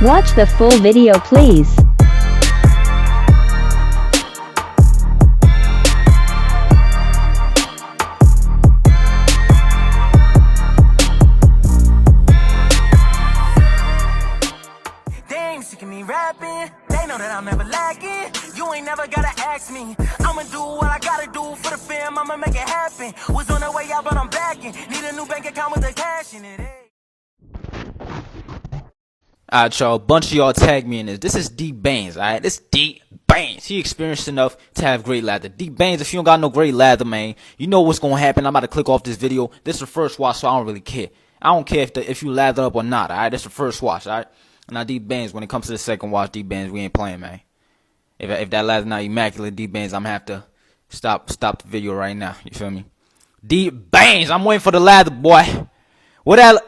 Watch the full video please. Dang, sick of me rapping. They know that I'm never lacking. You ain't never gotta ask me. I'ma do what I gotta do for the fam. I'ma make it happen. Was on the way out, but I'm backing. Need a new bank account with the cash in it. Alright, y'all. A bunch of y'all tag me in this. This is D Baines, alright? This D Baines. He experienced enough to have great lather. D Baines, if you don't got no great lather, man, you know what's gonna happen. I'm about to click off this video. This is the first watch, so I don't really care. I don't care if you lather up or not, alright? This is the first watch, alright? Now, D Baines, when it comes to the second watch, D Baines, we ain't playing, man. If that lather not immaculate, D Baines, I'm gonna have to stop the video right now. You feel me? D Baines, I'm waiting for the lather, boy. What that?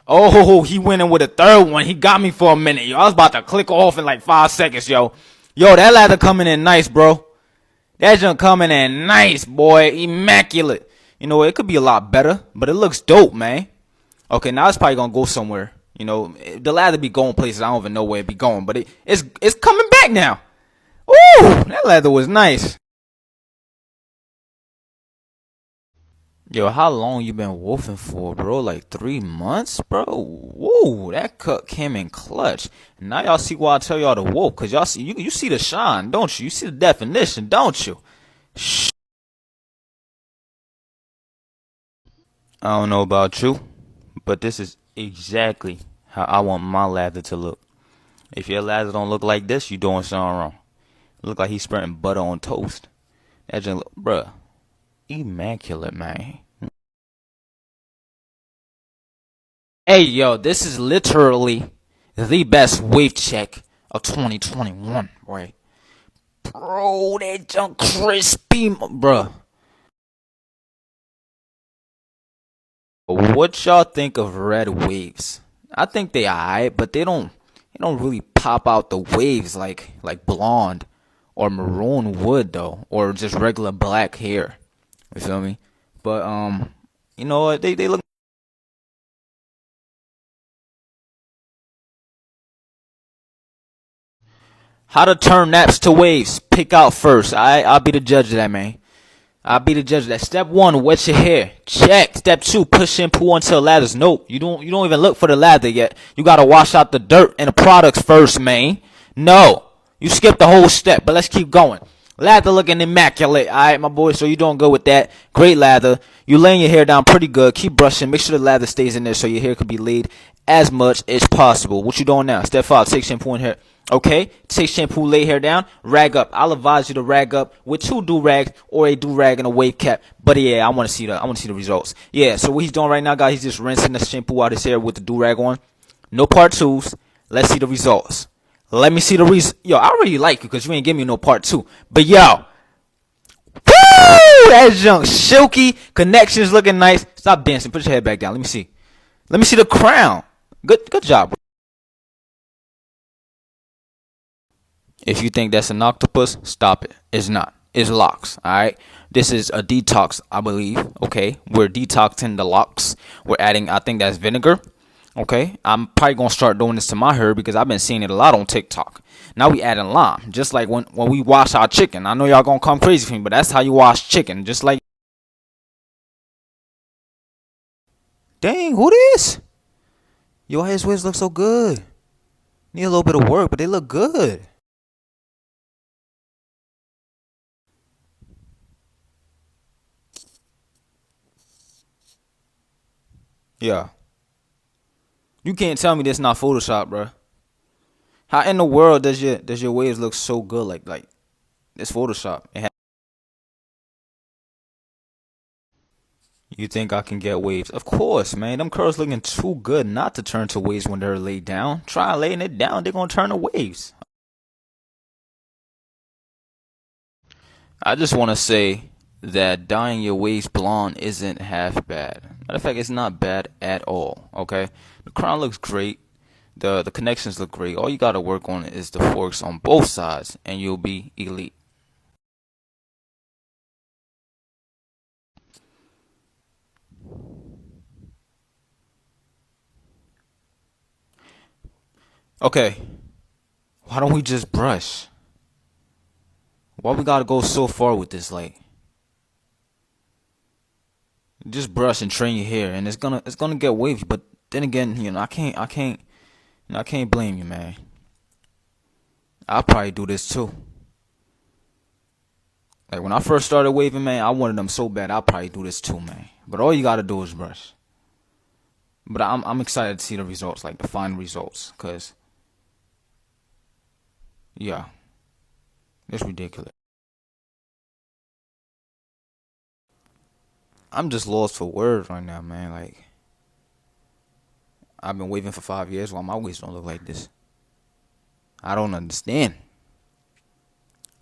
Oh, he went in with a third one. He got me for a minute, yo. I was about to click off in like 5 seconds, yo. Yo, that lather coming in nice, bro. That junk coming in nice, boy. Immaculate. You know, it could be a lot better, but it looks dope, man. Okay, now it's probably gonna go somewhere. You know, the lather be going places I don't even know where it be going, but it's coming back now. Ooh, that lather was nice. Yo, how long you been wolfing for, bro? Like 3 months, bro? Whoa, that cut came in clutch. Now y'all see why I tell y'all to wolf, cause y'all see you see the shine, don't you? You see the definition, don't you? Shh. I don't know about you, but this is exactly how I want my lather to look. If your lather don't look like this, you doing something wrong. Look like he's spreading butter on toast. That just look, bruh, immaculate, man. Hey, yo, this is literally the best wave check of 2021, boy. Bro, that junk crispy, bruh. What y'all think of red waves? I think they alright, but they don't really pop out the waves like blonde or maroon would though, or just regular black hair. You feel me? But you know what? They look. How to turn naps to waves? Pick out first. I'll be the judge of that, man. I'll be the judge of that. Step 1, wet your hair. Check. Step 2, push shampoo until lathers. Nope. You don't even look for the lather yet. You gotta wash out the dirt and the products first, man. No. You skipped the whole step, but let's keep going. Lather looking immaculate. Alright, my boy, so you doing good with that. Great lather. You laying your hair down pretty good. Keep brushing. Make sure the lather stays in there so your hair can be laid as much as possible. What you doing now? Step 5, take shampoo in hair. Okay, take shampoo, lay hair down, rag up. I'll advise you to rag up with 2 do-rags or a do-rag and a wave cap. But yeah, I want to see the results. Yeah, so what he's doing right now, guys, he's just rinsing the shampoo out his hair with the do-rag on. No part 2s. Let's see the results. Let me see the Yo, I really like you because you ain't give me no part 2. But yo, woo! That junk silky, connections looking nice. Stop dancing. Put your head back down. Let me see. Let me see the crown. Good job, bro. If you think that's an octopus, stop it. It's not. It's locks, alright? This is a detox, I believe, okay? We're detoxing the locks. We're adding, I think that's vinegar, okay? I'm probably going to start doing this to my hair because I've been seeing it a lot on TikTok. Now we adding lime, just like when we wash our chicken. I know y'all going to come crazy for me, but that's how you wash chicken, just like... Dang, who this? Yo, his wigs look so good. Need a little bit of work, but they look good. Yeah. You can't tell me this not Photoshop, bro. How in the world does your waves look so good like it's Photoshop? You think I can get waves? Of course, man. Them curls looking too good not to turn to waves when they're laid down. Try laying it down, they're gonna turn to waves. I just want to say that dyeing your waves blonde isn't half bad. Matter of fact, it's not bad at all. Okay, the crown looks great. The connections look great. All you gotta work on is the forks on both sides, and you'll be elite. Okay, why don't we just brush? Why we gotta go so far with this? Like, just brush and train your hair, and it's gonna get wavy. But then again, I can't blame you, man. I'll probably do this too. Like when I first started waving, man, I wanted them so bad. I'll probably do this too, man. But all you gotta do is brush. But I'm excited to see the results, like the final results, cause yeah, it's ridiculous. I'm just lost for words right now, man. Like I've been waving for 5 years while my waves don't look like this. I don't understand.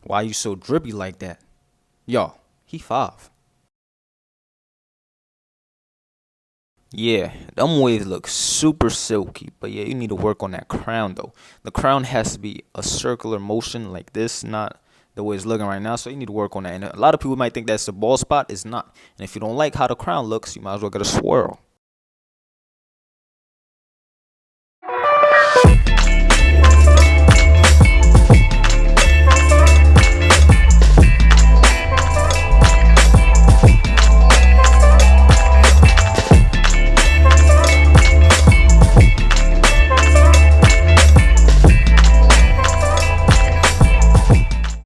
Why you so drippy like that? Yo, he 5. Yeah, them waves look super silky, but yeah, you need to work on that crown though. The crown has to be a circular motion like this, not the way it's looking right now. So you need to work on that. And a lot of people might think that's the bald spot. It's not. And if you don't like how the crown looks, you might as well get a swirl.